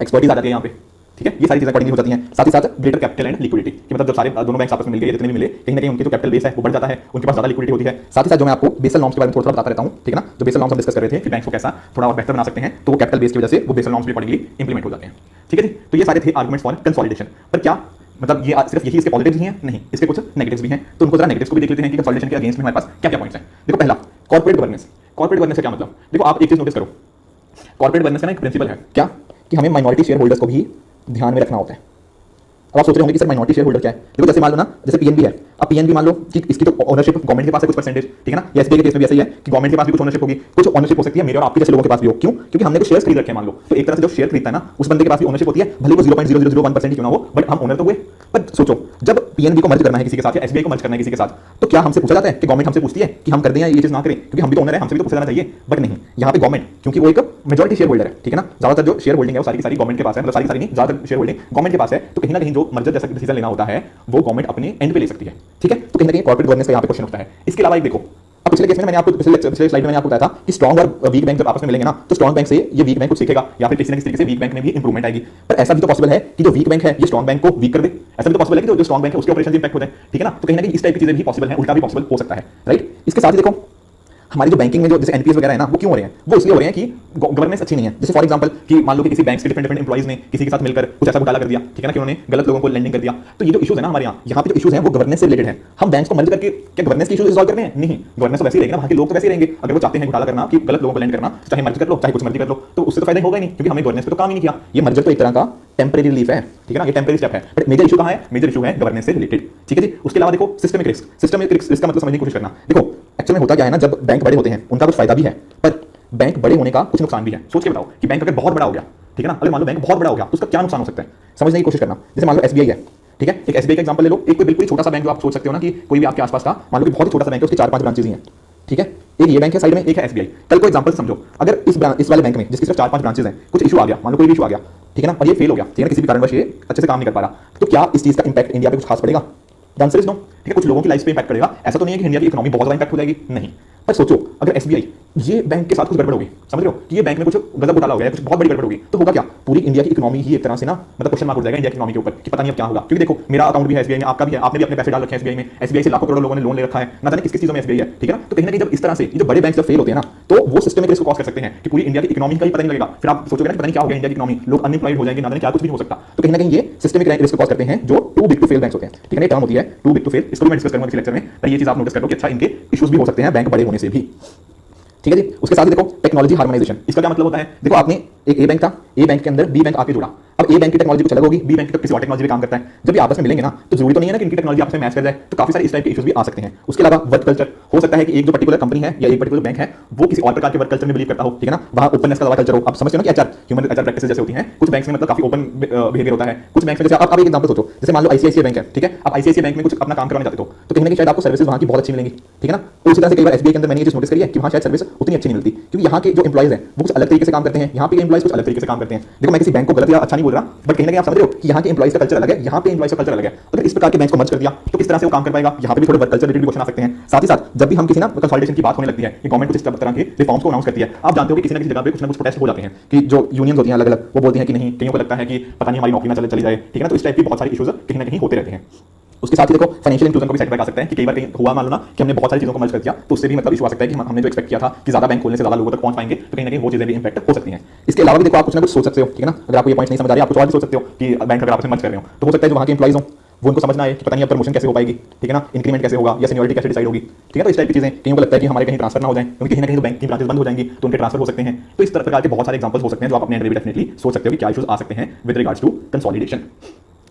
A: एक्सपर्टीज आ जाती है यहाँ पे। ठीक है, ये सारी चीजें अकॉर्डिंगली हो जाती हैं। साथ ही साथ ग्रेटर कैपिटल एंड लिक्विडिटी, कि मतलब जब सारे दोनों बैंक आपस में मिल गए, जितने भी मिले, कहीं ना कहीं उनकी जो कैपिटल बेस है वो बढ़ जाता है, उनके पास ज्यादा लिक्विडिटी होती है। साथ ही साथ जो मैं आपको बेसल नॉर्म्स के बारे में थोड़ा बताता रहता हूँ, ठीक है ना, जो बेसल नॉर्म्स हम डिस्कस कर रहे थे कि बैंक को कैसा थोड़ा और बेहतर बना सकते हैं, तो वो कैपिटल बेस की वजह से वो बेसल नॉर्म्स भी अकॉर्डिंगली इंप्लीमेंट हो जाते हैं। ठीक है जी, तो ये सारे थे आर्गुमेंट्स फॉर कंसोलिडेशन। पर क्या मतलब ये सिर्फ यही इसके पॉजिटिव्स ही हैं? नहीं, इसके कुछ नेगेटिव्स भी हैं, तो उनको जरा नेगेटिव्स को भी देख लेते हैं कि कंसोलिडेशन के अगेंस्ट में हमारे पास क्या क्या पॉइंट्स हैं। देखो पहला, कॉर्पोरेट गवर्नेंस। कॉर्पोरेट गवर्नेंस से क्या मतलब, देखो आप एक चीज नोटिस करो, कॉर्पोरेट गवर्नेंस का ना एक प्रिंसिपल है क्या, कि हमें माइनॉरिटी शेयर होल्डर्स को भी ध्यान में रखना होता है। अब आप सोच रहे होंगे कि सर माइनॉरिटी शेयर होल्डर क्या है। देखो जैसे मान लो ना, जैसे पीएनबी है, अब पीएनबी मान लो कि इसकी तो ओनरशिप गवर्नमेंट के पास है कुछ परसेंटेज, ठीक है ना, या एसबीआई के केस में भी ऐसा ही है कि गवर्नमेंट के पास भी कुछ ओनरशिप होगी, कुछ ओनरशिप हो सकती है मेरे और आपके जैसे लोगों के पास भी हो। क्यों? क्योंकि हमने कुछ शेयर्स खरीद रखे हैं मान लो, तो एक तरह से जो शेयर खरीदता है ना उस बंदे के पास भी ओनरशिप होती है, भले वो 0.0001% क्यों ना हो, बट हम ओनर तो हुए। पर सोचो जब पीएनबी को मर्ज करना है किसी के साथ या एसबीआई को मर्ज करना है किसी के साथ, तो क्या हमसे पूछा जाता है कि गवर्नमेंट हमसे पूछती है कि हम कर दें या ये चीज ना करें, क्योंकि हम भी तो ओनर है, हमसे भी तो पूछा जाना चाहिए, बट नहीं, यहाँ पे गवर्नमेंट क्योंकि वो एक मेजॉरिटी शेयर होल्डर है, ठीक है ना, ज्यादातर जो शेयर होल्डिंग है वो सारी की सारी गवर्नमेंट के पास है, मतलब सारी नहीं, ज्यादातर शेयर होल्डिंग गवर्नमेंट के पास है, तो कहीं ना कहीं जो मर्जर जैसा डिसीजन लेना होता है वो गवर्नमेंट अपने एंड पे ले सकती है। ठीक है, तो कहीं ना कहीं कॉर्पोरेट गवर्नेंस का यहाँ पे क्वेश्चन उठता है। इसके अलावा एक देखो, अब पिछले केस में मैंने आपको पिछले स्लाइड में मैंने आपको बताया था कि स्ट्रॉन्ग और वीक बैंक जब आपस में मिलेंगे ना, तो स्ट्रॉन्ग बैंक से ये वीक बैंक कुछ सीखेगा या फिर किसी न किसी तरीके से वीक बैंक में भी इंप्रूवमेंट आएगी। पर ऐसा भी तो पॉसिबल है कि जो वीक बैंक है ये स्ट्रॉन्ग बैंक को वीक कर दे, ऐसा भी तो पॉसिबल है कि जो स्ट्रॉन्ग बैंक है उसके ऑपरेशन इंपैक्ट हो जाए। ठीक है ना, तो कहीं ना कहीं इस टाइप की चीजें भी पॉसिबल है, उल्टा भी पॉसिबल हो सकता है, राइट। इसके साथ ही देखो हमारी जो बैंकिंग में जो जैसे एनपीएस वगैरह है ना, वो क्यों हो रहे हैं, वो इसलिए हो रहे हैं कि गवर्नेंस अच्छी नहीं है। जैसे फॉर एग्जांपल कि मान लो कि किसी बैंक के डिफरेंट एम्प्लॉइज ने किसी के साथ मिलकर कुछ ऐसा घोटाला कर दिया, ठीक है ना, कि उन्होंने गलत लोगों को लेंडिंग कर दिया, तो ये जो इश्यूज है ना हमारे यहाँ पे जो इश्यूज हैं वो गवर्नेंस से रिलेटेड है। हम बैंक्स को मर्ज करके क्या गवर्नेंस के इश्यूज रिजॉल्व कर रहे हैं? नहीं, गवर्नेंस तो वैसे ही रहेगा ना, बाकी लोग तो वैसे ही रहेंगे। अगर वो चाहते हैं घोटाला करना कि गलत लोगों को लेंड करना, तो चाहे मर्ज कर लो चाहे कुछ मर्जी कर लो, तो उससे तो फायदा होगा ही नहीं, क्योंकि हमने गवर्नेंस पे तो काम ही नहीं किया। ये मर्जर तो एक तरह का टेम्परेरी रिलीफ है, ठीक है ना, ये टेम्परेरी स्टेप है, बट मेजर इशू कहां है? मेजर इशू है गवर्नेंस से रिलेटेड। ठीक है जी, उसके अलावा देखो सिस्टमिक रिस्क। सिस्टमिक रिस्क का मतलब समझने की कोशिश करना। देखो एक्चुअल में होता क्या है ना, जब बैंक बड़े होते हैं उनका कुछ फायदा भी है, पर बैंक बड़े होने का कुछ नुकसान भी है। सोच के बताओ कि बैंक अगर बहुत बड़ा हो गया, ठीक है ना, अगर मान लो बैंक बहुत बड़ा हो गया तो उसका क्या नुकसान हो सकता है, समझने की कोशिश करना। जैसे मान लो एसबीआई है, ठीक है, एक एसबीआई का एग्जांपल ले लो, एक कोई बिल्कुल छोटा सा बैंक जो आप सोच सकते हो ना कि कोई भी आपके आसपास का मान लो कि बहुत ही छोटा सा बैंक है, उसके 4-5 ब्रांचेज ही हैं, ठीक है, एक ये बैंक है साइड में, एक है एसबीआई। कल को एग्जांपल समझो, अगर इस वाले बैंक में जिसकी सिर्फ 4-5 ब्रांचेज हैं कुछ इशू आ गया, मान लो कोई भी इशू आ गया, ठीक है ना, और ये फेल हो गया, ठीक है ना, किसी भी कारणवश ये अच्छे से काम नहीं कर पा रहा, तो क्या इस चीज का इंपैक्ट इंडिया पे कुछ खास पड़ेगा? The answer is no. ठीक है, कुछ लोगों की लाइफ पे इंपैक्ट पड़ेगा, ऐसा तो नहीं है कि इंडिया की इकोनॉमी बहुत ज्यादा इंपैक्ट हो जाएगी, नहीं। पर सोचो अगर एसबीआई ये बैंक के साथ कुछ गड़बड़ होगी, समझ रहे हो कि ये बैंक में कुछ गलत घोटाला हो गया, कुछ बहुत बड़ी गड़बड़ होगी, तो होगा क्या? पूरी इंडिया की इकोनॉमी ही एक तरह से ना मतलब क्वेश्चन मार्क उठ जाएगा इंडिया की इकोनॉमी के ऊपर कि पता नहीं अब क्या होगा। क्योंकि देखो मेरा अकाउंट भी है एसबीआई में, आपका भी है, आपने भी अपने पैसे डाल रखे हैं एसबीआई में, एसबीआई से लाखों करोड़ लोगों ने लोन ले रखा है, ना जाने किस चीजों में एसबीआई है, ठीक है ना। तो कहीं ना कहीं जब इस तरह से ये जो बड़े बैंक जब फेल होते हैं ना, तो वो सिस्टमिक रिस्क को कॉज कर सकते हैं कि पूरी इंडिया की इकोनॉमी का ही पता नहीं लगेगा। फिर आप सोचोगे ना पता नहीं क्या हो गया इंडिया की इकोनॉमी, लोग अनएम्प्लॉयड हो जाएंगे, ना जाने क्या कुछ भी हो सकता। तो कहीं ना कहीं ये सिस्टमिक रिस्क कॉज करते हैं जो too big to fail banks होते हैं, ठीक है ना, टर्म होती है टू बिग टू फेल, इसको मैं डिस्कस करूंगा इस लेक्चर में, पर ये चीज आप नोटिस कर लो कि अच्छा इनके इश्यूज भी हो सकते हैं बैंक बड़े होने से भी। ठीक है जी, उसके साथ ही देखो टेक्नोलॉजी हार्मोनाइजेशन। इसका क्या मतलब होता है? देखो आपने एक ए बैंक था, ए बैंक के अंदर बी बैंक आके जुड़ा, अब ए बैंक की टेक्नोलॉजी कुछ अलग होगी, बी बैंक की तो किसी और टेक्नोलॉजी पे काम करता है। जब ये आपस में मिलेंगे ना, तो जरूरी तो नहीं है ना कि इनकी टेक्नोलॉजी आपस में मैच कर जाए, तो काफी सारे इस टाइप के इश्यूज भी आ सकते हैं। उसके अलावा वर्क कल्चर हो सकता है कि एक जो पर्टिकुलर कंपनी है या एक पर्टिकुलर बैंक है वो किसी और प्रकार के वर्क कल्चर में बिलीव करता हो, ठीक है ना, वहां ओपननेस का ज्यादा कल्चर हो। आप समझते हो ना कि एचआर ह्यूमन एचआर प्रैक्टिसेस जैसे होती हैं, कुछ बैंक्स में मतलब काफी ओपन बिहेवियर होता है, कुछ बैंक्स में जैसे आप एक एग्जांपल सोचो, जैसे मान लो आईसीआईसीआई बैंक है, ठीक है, आप आईसीआईसीआई बैंक में कुछ अपना काम करवाना चाहते हो, तो कहीं ना कहीं शायद आपको सर्विसेज वहां की बहुत अच्छी मिलेंगी, ठीक है ना। तो उसी तरह से कई बार एसबीआई के अंदर मैंने ये चीज नोटिस करी है कि वहां शायद सर्विस उतनी अच्छी नहीं मिलती, क्योंकि यहाँ के जो एम्प्लॉइज हैं वो कुछ अलग तरीके से काम करते हैं, यहाँ पे एम्प्लॉइज कुछ अलग तरीके से काम करते हैं। देखो मैं किसी बैंक को गलत या अच्छा नहीं बोल रहा, बट कहीं ना कहीं आप समझ रहे हो कि यहाँ के एम्प्लॉइज का कल्चर अलग है, यहाँ पे एम्प्लॉइज का कल्चर अलग है। अगर इस प्रकार के बैंक को मर्ज कर दिया तो किस तरह से वो काम कर पाएगा? यहाँ पे भी थोड़े वर्क कल्चर रिलेटेड क्वेश्चन आ सकते हैं। साथ ही साथ जब भी हम किसी ना कंसोलिडेशन की बात होने लगती है कि गवर्नमेंट कुछ इस तरह के रिफॉर्म्स को अनाउंस करती है, आप जानते हो कि किसी ना किसी जगह पे कुछ ना कुछ प्रोटेस्ट हो जाते हैं कि जो यूनियंस होती हैं अलग अलग, वो बोलती हैं कि नहीं, कईयों को लगता है कि पता नहीं हमारी नौकरी ना चली जाए, ठीक है ना। तो इस टाइप की बहुत सारी इश्यूज कहीं ना कहीं होते रहते हैं। उसके साथ ही देखो फाइनेंशियल इंक्लूजन को भी सेटबैक आ सकता है कि कई बार कहीं हुआ मान लो ना कि हमने बहुत सारी चीजों को मर्ज कर दिया, तो उससे भी मतलब इशू आ सकता है कि हमने जो एक्सपेक्ट किया था कि ज्यादा बैंक खोलने से ज्यादा लोगों तक पहुंच पाएंगे, तो कहीं ना कहीं वो चीजें भी इंपैक्ट हो सकती हैं। इसके अलावा भी देखो आप कुछ ना कुछ सोच सकते हो, ठीक है ना, अगर आपको ये पॉइंट नहीं समझ आ रही है, आप कुछ और भी सोच सकते हो कि बैंक अगर आपस में मर्ज कर रहे हो, तो हो सकता है जो वहाँ के एम्प्लॉइज हो वो उनको समझना है कि पता नहीं अब प्रमोशन कैसे हो पाएगी, ठीक है ना, इंक्रीमेंट कैसे होगा या सीनियरिटी कैसे डिसाइड होगी, ठीक है। तो इस टाइप की चीजें कहीं को लगता है कि हमारे कहीं ट्रांसफर ना हो जाए, क्योंकि कहीं ना कहीं तो बैंक की ब्रांचेस बंद हो जाएंगी तो उनके ट्रांसफर हो सकते हैं। तो इस तरह प्रकार के बहुत सारे एग्जांपल्स हो सकते हैं जो आप अपने अंडर भी डेफिनेटली सोच सकते हो कि क्या इश्यूज आ सकते हैं विद रिगार्ड्स टू कंसोलिडेशन।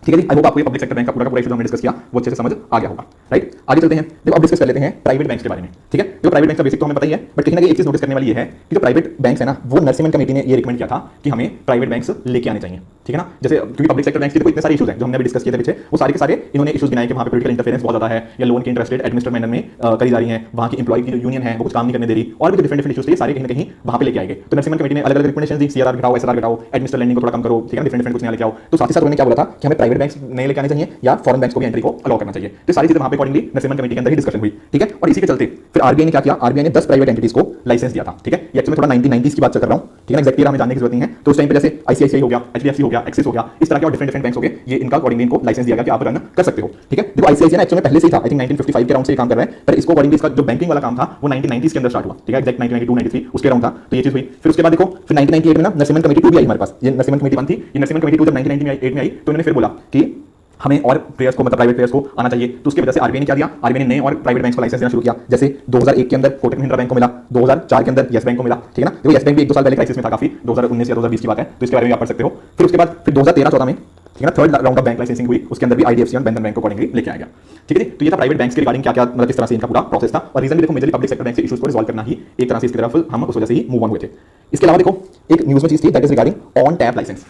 A: ठीक है जी, आई होप आपको ये पब्लिक सेक्टर बैंक का पूरा इशू हमने डिस्कस किया वो अच्छे से समझ आ गया होगा, राइट। आगे चलते हैं, देखो अब डिस्कस कर लेते हैं प्राइवेट बैंक्स के बारे में, ठीक है। जो प्राइवेट बैंक का बेसिक तो हमें पता ही है, बट कहीं ना कहीं एक चीज नोटिस करने वाली ये है कि जो प्राइवेट बैंक्स है ना, वो नरसिम्हन कमेटी ने ये रिकमेंड किया था कि हमें प्राइवेट बैंक्स लेके आने चाहिए, ठीक है ना। जैसे क्योंकि पब्लिक सेक्टर बैंक के इतने सारे इशूज हैं जो हमने अभी डिस्कस किए थे पीछे, वो सारे के सारे इन्होंने इशूज गिनाए कि वहां पे पॉलिटिकल इंटरफेरेंस बहुत ज्यादा है, या लोन की इंटरेस्ट रेट एडमिनिस्ट्रेटिव मैनर में करी जा रही है, वहां की एम्प्लॉय की यूनियन है वो कुछ काम नहीं करने दे रही, और भी डिफरेंट डिफरेंट इशूज थे, सारे कहीं ना कहीं वहां पे लेके आएंगे। तो नरसिम्हन कमेटी ने अलग अलग रिकमेंडेशन दी, सीआरआर घटाओ, एसआरआर घटाओ, एडमिनिस्ट्रेटिव लेंडिंग को थोड़ा कम करो, ठीक है, डिफरेंट डिफरेंट कुछ नया लेके आओ। तो साथ ही साथ उन्होंने क्या बोला था कि हमें प्राइवेट बैंक्स नए लेके आने चाहिए या फॉरेन बैंक्स को भी एंट्री को अलाउ करना चाहिए। तो सारी चीजें वहां पे अकॉर्डिंगली नरसिम्हन कमेटी के अंदर ही डिस्कशन हुई, ठीक है। और इसी के चलते फिर आरबीआई ने क्या किया, आरबीआई ने 10 प्राइवेट एंटिटीज को लाइसेंस दिया था, ठीक है। ये एक्चुअली थोड़ा 1990s की बात कर रहा हूं, ठीक है, एग्जैक्टली हमें जानने की जरूरत नहीं है। तो उस टाइम पे जैसे आईसीआईसीआई हो गया, एचडीएफसी हो गया, एक्सिस हो गया, इस तरह के और डिफरेंट बैंक्स हो गए, ये इनका अकॉर्डिंगली इनको लाइसेंस दिया गया कि आप रन कर सकते हो, ठीक है। देखो आईसीआईसीआई ना एक्चुअली पहले से ही था, आई थिंक 1955 के अराउंड से ये काम कर रहा है, पर इसको अकॉर्डिंगली इसका जो बैंकिंग वाला काम था वो 1990s के अंदर स्टार्ट हुआ, ठीक है, एग्जैक्ट 1992 93 उसके अराउंड था। तो ये चीज हुई। फिर उसके बाद देखो फिर 1998 में ना नरसिम्हन कमेटी 2 भी आई हमारे पास। ये नरसिम्हन कमेटी 1 थी, ये नरसिम्हन कमेटी 2 जब 1998 में आई तो इन्होंने फिर बोला कि हमें और प्लेयर्स को मतलब प्राइवेट प्लेयर्स को आना चाहिए। तो उसकी वजह से आरबीआई ने क्या दिया, आरबीआई ने नए और प्राइवेट बैंक्स को लाइसेंस देना शुरू किया। जैसे 2001 के अंदर कोटक महिंद्रा बैंक को मिला, 2004 के अंदर येस बैंक को मिला, ठीक है ना। देखो येस बैंक भी 1-2 साल पहले क्राइसिस में था काफी, 2019 या 2020 की बात है, तो इसके बारे में आप पढ़ सकते हो। फिर उसके बाद फिर 2013-14 में, ठीक है ना, third round of bank licensing हुई, उसके अंदर भी आईडीएफसी और बंधन बैंक को अकॉर्डिंगली लेके आया गया, ठीक है जी। तो ये था प्राइवेट बैंक्स के रिगार्डिंग क्या क्या मतलब किस तरह से इनका पूरा प्रोसेस था। और रीजन भी देखो मेजरली पब्लिक सेक्टर बैंक से इश्यूज को रिजॉल्व करना ही एक तरह से इसकी तरफ हम उस वजह से ही मूव ऑन हुए थे। इसके अलावा देखो एक न्यूज में चीज थी that is regarding on tap licence.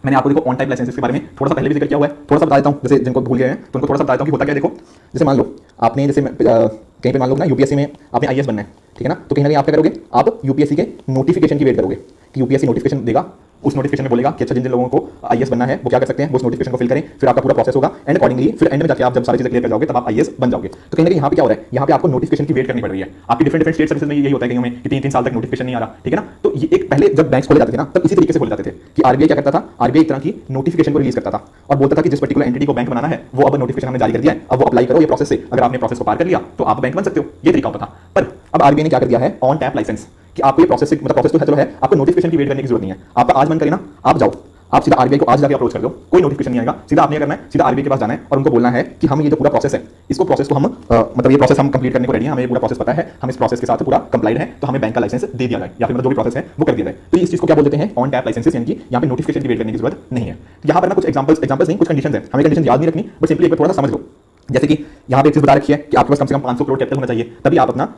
A: मैंने आपको देखो ऑन टाइप लाइसेंस के बारे में थोड़ा सा पहले भी जिक्र किया हुआ है, थोड़ा सा बता देता हूं, जैसे जिनको भूल गए हैं तो उनको थोड़ा सा बता देता हूं कि होता क्या है। देखो जैसे मान लो आपने जैसे कहीं पे मान लो ना यूपीएससी में आपने आईएएस बनना है, ठीक है ना। तो कहीं ना कहीं आप क्या करोगे, आप यूपीएससी के नोटिफिकेशन की वेट करोगे कि यूपीएससी नोटिफिकेशन देगा, उस नोटिफिकेशन में बोलेगा कि अच्छा जिन जिन लोगों को आईएएस बनना है वो क्या कर सकते हैं, वो उस नोटिफिकेशन को फिल करें, फिर आपका पूरा प्रोसेस होगा एंड अकॉर्डिंगली फिर एंड में जाके आप जब सारी चीजें क्लियर कर जाओगे तब आप आईएएस बन जाओगे। तो कहीं ना कहीं यहाँ पे क्या हो रहा है, यहाँ पे आपको नोटिफिकेशन की वेट करनी पड़ रही है। आपकी डिफरेंट स्टेट सर्विसेज में यही होता है कहीं में कि 3-3 साल तक नोटिफिकेशन नहीं आ रहा, ठीक है ना। तो ये एक पहले जब बैंक्स खोले जाते थे ना तब इसी तरीके से खोले जाते थे कि आरबीआई क्या करता था, आरबीआई एक तरह की नोटिफिकेशन को रिलीज करता था और बोलता था कि जिस पर्टिकुलर एंटिटी को बैंक बनाना है वो अब नोटिफिकेशन हमने जारी कर दिया है, अब वो अप्लाई करो, ये प्रोसेस से अगर आपने प्रोसेस को पार कर लिया तो आप बैंक बन सकते हो, ये तरीका होता था। पर अब आरबीआई ने क्या कर दिया है, ऑन टैप लाइसेंस, कि आपको ये प्रोसेस मतलब प्रोसेस तो है चलो है, आपको नोटिफिकेशन की वेट करने की जरूरत नहीं है। आपका आज मन करे ना आप जाओ, आप सीधा आरबीआई को आज जाके अप्रोच कर दो, कोई नोटिफिकेशन नहीं आएगा, सीधा आपने करना है, सीधा आरबीआई के पास जाना है और उनको बोलना है कि हम ये जो पूरा प्रोसेस है इसको प्रोसेस को हम मतलब ये प्रोसेस हम कंप्लीट करने को रेडी हैं, हमें ये पूरा प्रोसेस पता है, हम इस प्रोसेस के साथ पूरा कंप्लाइड है, तो हमें बैंक का लाइसेंस दे दिया जाए या फिर मतलब जो भी प्रोसेस है वो कर दिया जाए। तो इस चीज को क्या बोलते हैं, ऑन टैप लाइसेंसेस, यानी कि यहाँ पे नोटिफिकेशन की वेट करने की जरूरत नहीं है। यहाँ पर ना कुछ एग्जांपल्स नहीं, कुछ कंडीशंस है, हमें कंडीशन याद नहीं रखनी, बट सिंपली एक बार थोड़ा सा समझ लो। जैसे कि यहाँ पे एक चीज बता रखी है कि आपके पास कम से कम 500 करोड़ कैपिटल होना चाहिए तभी आप अपना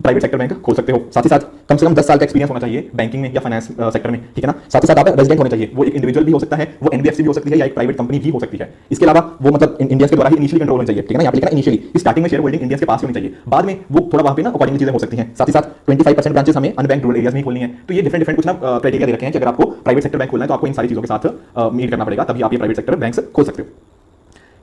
A: प्राइवेट सेक्टर बैंक खोल सकते हो। साथ ही साथ कम से कम 10 साल का एक्सपीरियंस होना चाहिए बैंकिंग में या फाइनेंस सेक्टर में, ठीक है ना। साथ ही साथ आप रेजिडेंट होने चाहिए, वो एक इंडिविजुअल भी हो सकता है, वो एनबीएफसी भी हो सकती है या एक प्राइवेट कंपनी भी हो सकती है। इसके अलावा वो मतलब इंडियंस के द्वारा ही इनिशियली कंट्रोल होना चाहिए, ठीक है ना। यहाँ पे लिखा है इनिशियली, स्टार्टिंग में शेयर होल्डिंग इंडियंस के पास होनी चाहिए, बाद में वो थोड़ा वहाँ पे ना अकॉर्डिंगली चीजें हो सकती हैं। साथ ही साथ 25% ब्रांचेस हमें अनबैंक्ड रूरल एरियाज में खोलनी है। तो ये डिफरेंट कुछ ना क्राइटेरिया दे रखे हैं कि अगर आपको प्राइवेट सेक्टर बैंक खोलना है तो आपको इन सारी चीजों के साथ मीट करना पड़ेगा, तभी आप ये प्राइवेट सेक्टर बैंक खोल सकते हो।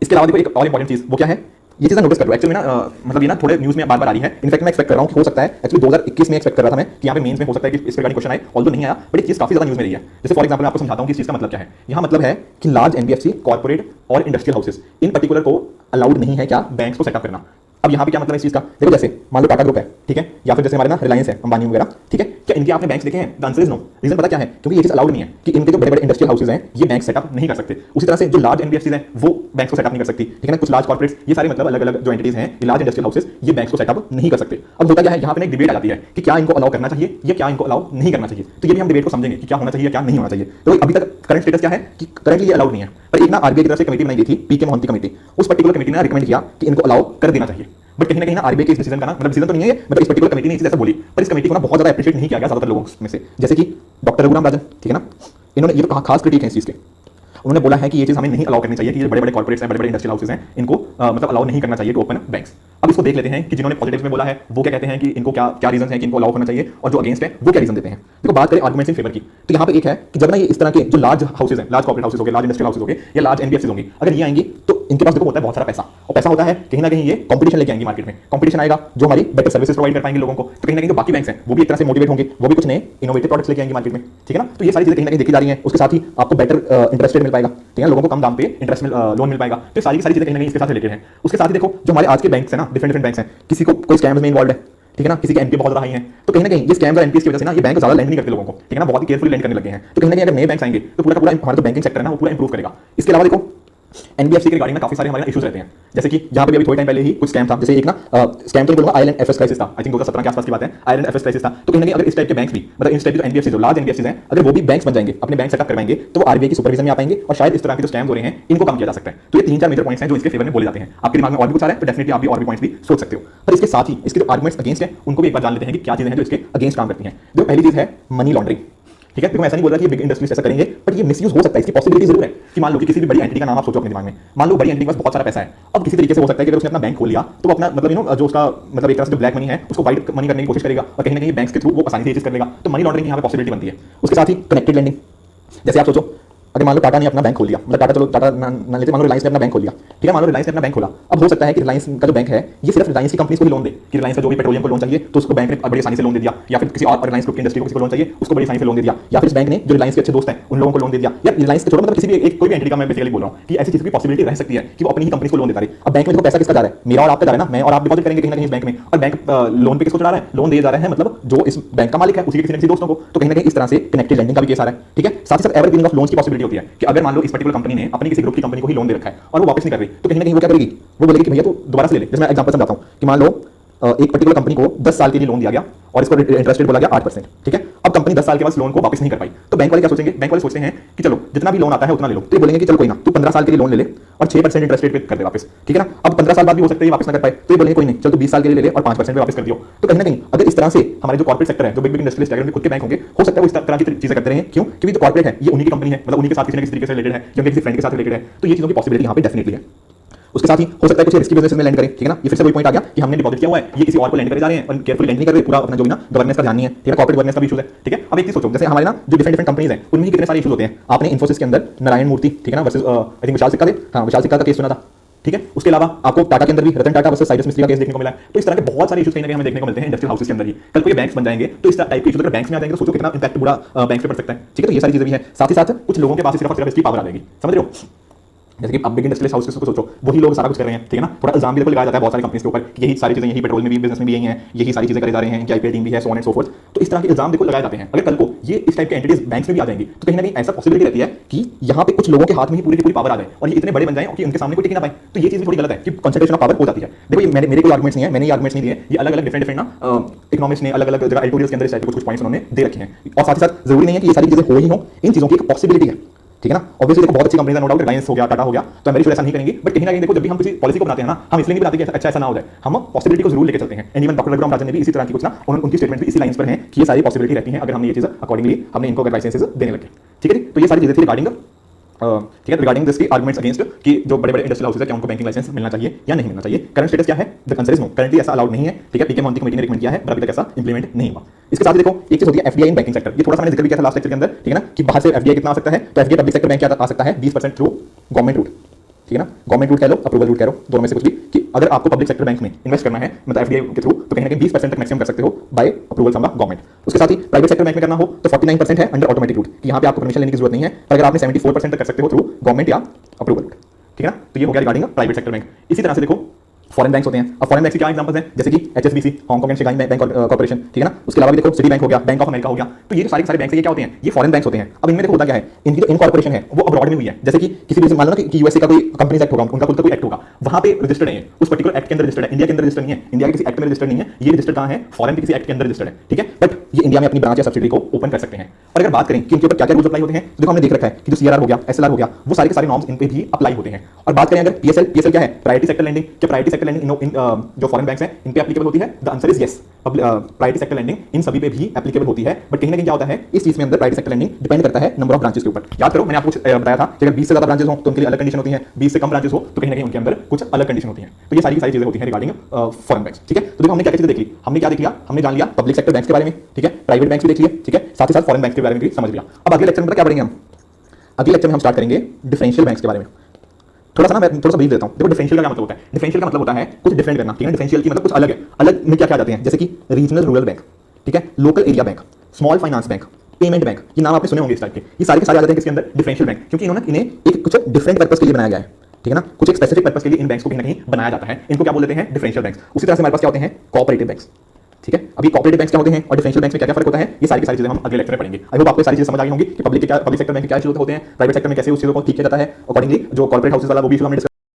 A: इसके अलावा देखो एक और इंपॉर्टेंट चीज वो क्या है, ये चीज़ नोटिस करो एक्चुअली ना मतलब ये ना थोड़े न्यूज़ में बार-बार आ रही है। इनफैक्ट मैं एक्सपेक्ट कर रहा हूँ कि हो सकता है एक्चुअली 2021 में एक्सपेक्ट कर रहा था मैं कि यहाँ पे मेंस में हो सकता है कि इस रिगार्डिंग क्वेश्चन आए, ऑल्दो नहीं आया, बट एक चीज़ काफी ज़्यादा न्यूज़ में रही है। जैसे फॉर एग्जांपल मैं आपको समझाता हूँ कि इस चीज़ का मतलब क्या है। यहाँ मतलब है कि लार्ज एनबीएफसी, कॉर्पोरेट और इंडस्ट्रियल हाउसेस इन पर्टिकुलर को अलाउड नहीं है क्या बैंक्स को सेटअप करना। अब यहाँ पे क्या मतलब है इस चीज का, देखो जैसे मान लो टाटा ग्रुप है, ठीक है, या फिर जैसे हमारे ना रिलायंस है, अंबानी वगैरह, ठीक है, क्या इनके आपने बैंक्स देखे हैं? The answer is no. Reason पता क्या है, क्योंकि ये चीज अलाउड नहीं है कि इनके जो बड़े बड़े इंडस्ट्रियल हाउसेज हैं ये बैंक सेटअप नहीं कर सकते। उसी तरह से जो लार्ज एनबीएफसीज हैं वो बैंक्स को सेटअप नहीं कर सकती, ठीक है ना। कुछ लार्ज कॉर्पोरेट्स, ये सारे मतलब अलग अलग जो एंटिटीज हैं, ये लार्ज इंडस्ट्रियल हाउसेज ये बैंक्स को सेटअप नहीं कर सकते। अब होता क्या है, यहाँ पे एक डिबेट आ जाती है कि क्या इनको अलाउ करना चाहिए या क्या इनको अलाउ नहीं करना चाहिए। तो ये भी हम डिबेट को समझेंगे कि क्या होना चाहिए क्या नहीं होना चाहिए। तो अभी तक करंट स्टेटस क्या है कि करंटली ये अलाउड नहीं है, पर एक ना आरबीआई की तरफ से कमेटी बनाई गई थी, पीके मोहंती कमेटी, उस पर्टिकुलर कमेटी ने रिकमेंड किया कि इनको अलाउ कर देना चाहिए। बट कहीं ना कहीं आरबीआई के इस डिसीजन का ना मतलब डिसीजन तो नहीं है, मतलब इस पर्टिकुलर कमेटी ने ऐसा बोली, पर इस कमेटी को ना बहुत ज्यादा एप्रिशिएट नहीं किया गया ज्यादातर लोगों में से। जैसे कि डॉक्टर रघुराम राजन, ठीक है ना, इन्होंने ये तो खास क्रिटिक है इस चीज के। उन्होंने बोला है कि ये चीज हमें नहीं अलाउ करनी चाहिए कि ये बड़े बड़े कॉर्पोरेट्स हैं, बड़े बड़े इंडस्ट्रियल हाउसेज हैं, इनको मतलब अलाउ नहीं करना चाहिए टू ओपन बैंक्स। अब इसको देख लेते हैं कि जिन्होंने पॉजिटिव में बोला है वो क्या कहते हैं कि इनको क्या क्या रीजन है कि इनको अलाउ करना चाहिए, और जो अगेंस्ट है वो क्या रीजन देते हैं। देखो बात करें आर्गुमेंट्स इन फेवर की, तो यहाँ पे एक है कि जब ना ये इस तरह के जो लार्ज हाउसेज हैं, लार्ज कॉर्पोरेट हाउसेज हो गए, लार्ज इंडस्ट्रियल हाउसेज हो गए या लार्ज एनबीएफसीज होंगे, अगर ये आएंगी तो इनके पास देखो होता है बहुत सारा पैसा, और पैसा होता है कहीं ना कहीं ये कंपटीशन लेके आएंगे मार्केट में। कंपटीशन आएगा जो हमारी बेटर सर्विसेज प्रोवाइड कर पाएंगे लोगों को, तो कहीं ना कहीं जो बाकी बैंक्स हैं वो भी एक तरह से मोटिवेट होंगे, वो भी कुछ नए इनोवेटिव प्रोडक्ट्स लेके आएंगे मार्केट में, ठीक है ना। तो ये सारी चीजें कहीं ना कहीं देखी जा रही हैं। उसके साथ ही आपको बेटर इंटरेस्ट रेट मिल पाएगा, ठीक है, लोगों को कम दाम पे इंटरेस्ट लोन मिल पाएगा। तो सारी की सारी चीजें कहीं ना कहीं इसके साथ रिलेटेड हैं। उसके साथ ही देखो जो हमारे आज के बैंक्स हैं ना, डिफरेंट बैंक्स हैं, किसी को कोई स्कैम्स में इन्वॉल्व है, ठीक है ना, किसी के एनपीए बहुत ज्यादा हाई है, तो कहीं ना कहीं ये स्कैम्स और एनपीएस की वजह से ना ये बैंक ज्यादा लैंड नहीं करते लोगों को, ठीक है ना, बहुत ही केयरफुली लैंड करने लगे हैं। तो कहीं ना कहीं अगर नए बैंक्स आएंगे तो पूरा हमारा जो बैंकिंग सेक्टर है ना वो पूरा इंप्रूव करेगा। इसके अलावा देखो एनबीएफसी के रिगार्डिंग में काफी सारे हमारे इश्यूज रहते हैं, जैसे कि जहां पे अभी थोड़े टाइम पहले ही कुछ स्कैम था, जैसे एक ना स्कैम तो नहीं बोलूंगा, आइलैंड एफएस क्राइसिस था, आई थिंक 2017 के आसपास की बात है, आइलैंड एफएस क्राइसिस था। तो कहीं ना कहीं अगर इस टाइप के बैंक्स भी, मतलब इस टाइप के एनबीएफसी जो लार्ज एनबीएफसी हैं, अगर वो भी बैंक्स बन जाएंगे, अपने बैंक सेटअप करवाएंगे, तो वो आरबीआई की सुपरविजन में आ पाएंगे और शायद इस तरह के जो स्कैम्स हो रहे हैं इनको कम किया जा सकता है। तो ये 3-4 मेजर पॉइंट्स हैं जो इसके फेवर में बोले जाते हैं। आपके दिमाग में और भी कुछ आ रहा है तो डेफिनेटली आप भी और भी पॉइंट्स भी सोच सकते हो। पर इसके साथ ही इसके जो आर्गुमेंट्स अगेंस्ट है उनको भी एक बार जान लेते हैं कि क्या चीजें हैं जो इसके अगेंस्ट काम करती हैं। जो पहली चीज है मनी लॉन्ड्रिंग। ठीक है, देखो मैं ऐसा नहीं बोल रहा कि बिग इंडस्ट्रीज ऐसा करेंगे, बट ये मिसयूज हो सकता है, इसकी पॉसिबिलिटी जरूर है कि मान लो कि किसी भी बड़ी एंटिटी का नाम आप सोचो अपने दिमाग में, मान लो बड़ी एंटिटी के पास बहुत सारा पैसा है, अब किसी तरीके से हो सकता है कि अगर उसने अपना बैंक खोल लिया तो वो अपना मतलब जो उसका मतलब एक तरह से जो ब्लैक मनी है उसको वाइट मनी करने की कोशिश करेगा और कहीं ना कहीं बैंक्स के थ्रू वो आसानी से ये चीज कर लेगा। तो मनी लॉन्ड्रिंग की यहाँ पे पॉसिबिलिटी बनती है। उसके साथ ही कनेक्टेड लेंडिंग, जैसे आप सोचो अगर मान लो टाटा ने अपना बैंक खोल लिया, मतलब टाटा ना लेते, मान लो रिलायंस ने अपना बैंक खोल लिया, ठीक है, मान लो रिलायंस ने अपना बैंक खोला, अब हो सकता है कि रिलायंस का जो बैंक है ये सिर्फ रिलायंस की कंपनी को ही लोन दे, कि रिलायंस का जो भी पेट्रोलियम को लोन चाहिए तो उसको बैंक ने बड़ी आसानी से लोन दे दिया, या फिर किसी और रिलायंस ग्रुप की इंडस्ट्री को किसी को लोन चाहिए उसको बड़ी आसानी से लोन दे दिया, या फिर इस बैंक ने जो रिलायंस के अच्छे दोस्त हैं उन लोगों को लोन दे दिया, या रिलायंस के छोड़ो मतलब किसी भी एक कोई भी एंटिटी का मैं बेसिकली बोल रहा हूँ कि ऐसी चीज की पॉसिबिलिटी रह सकती है कि वो अपनी ही कंपनी को लोन देता रहे। अब बैंक में देखो पैसा किसका जा रहा है, मेरा और आपका जा रहा है ना, मैं और आप डिपॉजिट करेंगे कहीं ना कहीं बैंक में, और बैंक लोन पे किसको चढ़ा रहा है, लोन दिए जा रहे हैं मतलब जो इस बैंक का मालिक है उसी के किसी दोस्तों को। तो कहीं ना कहीं इस तरह से कनेक्टेड लेंडिंग का भी केस आ रहा है। ठीक है, साथ ही साथ एवरग्रीनिंग ऑफ लोन्स की पॉसिबिलिटी होती है कि अगर मान लो इस पर्टिकुलर कंपनी ने अपनी किसी ग्रुप की कंपनी को ही लोन दे रखा है और वो वापस नहीं कर रही, तो कहीं ना कहीं वो क्या करेगी, वो बोलेगी कि भैया तो दोबारा से ले ले। जैसे मैं एग्जांपल समझाता हूं कि मान लो एक पर्टिकुलर कंपनी को 10 साल के लिए लोन दिया गया और इसको इंटरेस्ट रेट बोला गया 8%। ठीक है, अब कंपनी 10 साल के बाद लोन को वापस नहीं कर पाई, तो बैंक वाले क्या सोचेंगे, बैंक वाले सोचते हैं कि चलो जितना भी लोन आता है उतना ले लो, तो ये बोलेंगे कि चलो कोई ना तू 15 साल के लिए लोन ले ले और 6% इंटरेस्ट रेट पे कर दे वापस। ठीक है ना, अब 15 साल बाद भी हो सकता है वापस ना कर पाए, तो ये बोलेंगे कोई नहीं चल तू 20 साल के लिए ले ले और 5% पे वापस कर दियो। तो कहीं ना कहीं अगर इस तरह से हमारे जो कॉर्पोरेट सेक्टर है, जो बिग बिग इंडस्ट्रियलिस्ट है, खुद के बैंक होंगे, हो सकता है वो इस तरह की चीजें करते रहे। क्यों? क्योंकि जो कॉर्पोरेट है ये उन्हीं की कंपनी है, मतलब उन्हीं के साथ किसी न किसी तरीके से रिलेटेड है, या किसी फ्रेंड के साथ रिलेटेड है, तो ये चीजों की पॉसिबिलिटी यहाँ पे डेफिनेटली है। उसके साथ ही हो सकता है कुछ रिस्की बिजनेस में लैंड करें। ठीक है ना, ये फिर से वही पॉइंट आ गया कि हमने डिपॉजिट किया हुआ है, ये किसी और को लैंड करे जा रहे हैं और केयरफुली लैंड नहीं कर रहे, पूरा अपना जो भी ना गवर्नेंस का ध्यान नहीं है। ठीक है, कॉर्पोरेट गवर्नेंस का भी इशू है। ठीक है, अब एक चीज सोचो, जैसे हमारे ना जो डिफरेंट कंपनीज हैं उनमें कितने सारे इशूज होते हैं। आपने इन्फोसिस के अंदर नारायण मूर्ति, ठीक है ना, वर्सेस आई थिंक विशाल सिक्का थे, हाँ विशाल सिक्का का केस सुना था। ठीक है, उसके अलावा आपको टाटा के अंदर भी रतन टाटा वर्सेस साइरस मिस्त्री का केस देखने को मिला है। तो इस तरह के बहुत सारे इशूज कहीं ना कहीं हमें देखने को मिलते हैं इंडस्ट्रियल हाउसेस के अंदर ही। कल कोई बैंक्स बन जाएंगे तो इस टाइप के इशूज अगर बैंक्स में आ जाएंगे तो सोचो कितना इंपैक्ट बुरा बैंक्स पे पड़ सकता है। ठीक है, तो ये सारी चीजें भी है। साथ ही साथ कुछ लोगों के पास सिर्फ और सिर्फ इसकी पावर आ जाएगी, समझ रहे हो। जैसे कि अब बिग इंडस्ट्रियल हाउसेस को सोचो, वही लोग सारा कुछ कर रहे हैं। ठीक है ना, थोड़ा इल्जाम भी देखो लगाया जाता है बहुत सारी कंपनीज के ऊपर कि यही सारी चीजें, यही पेट्रोल में भी, बिजनेस में भी यही है, यही सारी चीजें करे जा रहे हैं, कि आईपीएल टीम भी है, so on and so fourth. तो इस तरह के इल्जाम देखो लगाए जाते हैं। अगर कल को ये इस टाइप के एंटिटीज बैंक्स में भी आ जाएंगी तो कहीं ना कहीं ऐसा पॉसिबिलिटी रहती है कि यहाँ पे कुछ लोगों के हाथ में ही पूरी की पूरी पावर आ जाए और ये इतने बड़े बन जाए कि उनके सामने कोई टिक ना पाए। तो ये चीज भी थोड़ी गलत है कि कंसंट्रेशन ऑफ पावर हो जाती है। देखो ये मेरे कोई आर्गुमेंट्स नहीं है, मैंने ये आर्गुमेंट्स नहीं दिए, ये अलग अलग डिफरेंट ना इकोनॉमिक्स ने अलग अलग जगह एडिटोरियल्स के अंदर इस टाइप के कुछ पॉइंट्स उन्होंने दे रखे हैं। और साथ ही साथ जरूरी नहीं है कि ये सारी चीजें हो ही हो, इन चीजों की एक पॉसिबिलिटी है। ठीक है ना, ऑब्वियसली देखो बहुत अच्छी कंपनीज है, नो डाउट, रिलायंस हो गया, टाटा हो गया, तो अमेरिका ऐसा नहीं करेंगे, बट कहीं ना कहीं देखो जब भी हम किसी पॉलिसी को बनाते हैं ना, हम इसलिए नहीं बनाते कि अच्छा ऐसा ना हो जाए, हम पॉसिबिलिटी को जरूर लेके चलते हैं। And even doctor Raghuram Rajan ने भी इसी तरह की कुछ ना उनकी स्टेटमेंट भी इसी लाइंस पर है कि ये सारी पॉसिबिलिटी रहती है अगर हमने ये चीज अकॉर्डिंगली हमने इनको अगर लाइसेंसेस देने लगे। ठीक है, तो ये सारी चीजें थी रिगार्डिंग ठीक है, रिगार्डिंग दिस की आर्गुमेंट्स अगेंस्ट कि जो बड़े बड़े इंडस्ट्रियल हाउसेस है क्या उनको बैंकिंग लाइसेंस मिलना चाहिए या नहीं मिलना चाहिए। करंट स्टेटस क्या है? The answer is no, currently ऐसा अलाउड नहीं है। ठीक है, पीके मोहंती कमेटी ने रिकमेंड किया है, बट अभी तक ऐसा इंप्लीमेंट नहीं हुआ। इसके साथ देखो एक चीज होती है एफडीआई इन बैंकिंग सेक्टर, ये थोड़ा सा मैंने जिक्र भी किया था लास्ट लेक्चर के अंदर। ठीक है ना, कि बाहर से एफडीआई कितना आ सकता है, तो एफडीआई पब्लिक सेक्टर बैंक क्या आ सकता है 20% थ्रू गवर्नमेंट रूट। ठीक है ना, गवर्नमेंट रूट कह लो, अप्रूवल रूट कह लो, दोनों में से कुछ भी, कि अगर आपको पब्लिक सेक्टर बैंक में इन्वेस्ट करना है मतलब एफडीआई के थ्रू, तो कहीं ना कहीं 20% तक मैक्सिमम कर सकते हो by approval from the government. उसके साथ ही प्राइवेट सेक्टर बैंक में करना हो तो 49% है अंडर ऑटोमेटिक रूट, कि यहाँ पे आपको परमिशन लेने की जरूरत नहीं है, पर अगर आपने 74% तक कर सकते हो थ्रू गवर्नमेंट या अप्रूवल रूट। ठीक है ना, तो ये हो गया रिगार्डिंग प्राइवेट सेक्टर बैंक। इसी तरह से देखो फॉरेन बैंक्स होते हैं। अब फॉरेन बैंक के क्या एग्जांपल्स हैं, जैसे कि HSBC, Hong Kong and Shanghai bank corporation. ठीक है ना, उसके अलावा भी देखो सिटी बैंक हो गया, बैंक ऑफ अमेरिका हो गया। तो ये जो सारे बैंक है ये क्या होते हैं, ये फॉरेन बैंक्स होते हैं। अब इनमें देखो होता क्या है, इनकी जो इनकॉर्पोरेशन है वो अब्रॉड में हुई है। जैसे कि किसी भी मान लो ना कि यूएसए का कोई कंपनी एक्ट होगा, उनका खुद का कोई एक्ट होगा, वहां पे रजिस्टर्ड है, उस पर्टिकुलर एक्ट के अंदर रजिस्टर्ड है, इंडिया के अंदर रजिस्टर्ड नहीं है, इंडिया के किसी एक्ट में रजिस्टर्ड नहीं है, ये रजिस्टर्ड कहां है, फॉरेन के किसी एक्ट के अंदर रजिस्टर्ड है। ठीक है, बट ये इंडिया में अपनी ब्रांच या सब्सिडरी को ओपन कर सकते हैं। और अगर बात करें कि इनके ऊपर क्या क्या रूल्स अप्लाई होते हैं, देखो हमने देख रखा है कि जो सीआरआर हो गया, एसएलआर हो गया, वो सारे के सारे नॉर्म्स इन पे भी अप्लाई होते हैं। और बात करें अगर पीएसएल क्या है, प्रायोरिटी सेक्टर लैंडिंग, क्या प्रायोरिटी सेक्टर लैंडिंग जो फॉरेन बैंक्स हैं इन पे एप्लीकेबल होती है? The answer is yes, priority sector lending इन सभी पे भी एप्लीकेबल होती है। बट कहीं ना कहीं क्या होता है, इस चीज में अंदर प्रायोरिटी सेक्टर लैंडिंग डिपेंड करता है नंबर ऑफ ब्रांचेस के ऊपर। याद करो मैंने आपको बताया था कि अगर 20 से ज्यादा ब्रांचेस हो तो उनके लिए अलग कंडीशन होती है, 20 से कम ब्रांचेस हो तो कहीं ना कहीं उनके अंदर कुछ अलग कंडीशन होती है। तो ये सारी की सारी चीजें होती हैं रिगार्डिंग फॉरेन बैंक्स। ठीक है, तो देखो हमने क्या क्या चीजें देख ली, हमने क्या देख लिया, हमने जान लिया पब्लिक सेक्टर बैंक्स के बारे में, ठीक है, प्राइवेट बैंक्स भी देख लिए, ठीक है, साथ ही साथ फॉरेन बैंक्स के बारे में भी समझ लिया। अब अगले लेक्चर में क्या पढ़ेंगे हम? अगले लेक्चर में हम स्टार्ट करेंगे डिफरेंशियल बैंक्स के बारे में। थोड़ा सा ना मैं थोड़ा सा ब्रीफ देता हूं। देखो डिफरेंशियल का क्या मतलब होता है, डिफरेंशियल का मतलब होता है कुछ डिफरेंट करना। ठीक है, डिफरेंशियल की मतलब कुछ अलग है। अलग में क्या क्या जाते हैं, जैसे कि रीजनल रूरल बैंक, ठीक है, local area bank, small finance bank, payment bank, ये नाम आपने सुने होंगे इस टाइप के। ये सारे के सारे आ जाते हैं किसके अंदर, डिफरेंशियल बैंक, क्योंकि इन्होंने इन्हें एक कुछ डिफरेंट पर्पस के लिए बनाया गया है। ठीक है ना, कुछ एक स्पेसिफिक पर्पस के लिए इन बैंक्स को कहीं ना कहीं बनाया जाता है। इनको क्या बोल देते हैं, डिफरेंशियल बैंक्स। उसी तरह से हमारे पास क्या होते हैं, कोऑपरेटिव बैंक्स। ठीक है, अभी कॉर्पोरेट बैंक्स क्या होते हैं और डिफरेंशियल बैंक्स में क्या क्या फर्क होता है, ये सारी की सारी चीजें हम अगले लेक्चर में पढ़ेंगे। आई होप आपको सारी चीजें समझ आ गई होंगी कि पब्लिक सेक्टर बैंक के क्या इशू होते हैं, प्राइवेट सेक्टर में कैसे उस चीजों को ठीक किया जाता है, अकॉर्डिंगली जो कॉर्पोरेट हाउसेस वाला वो भी इशू हमने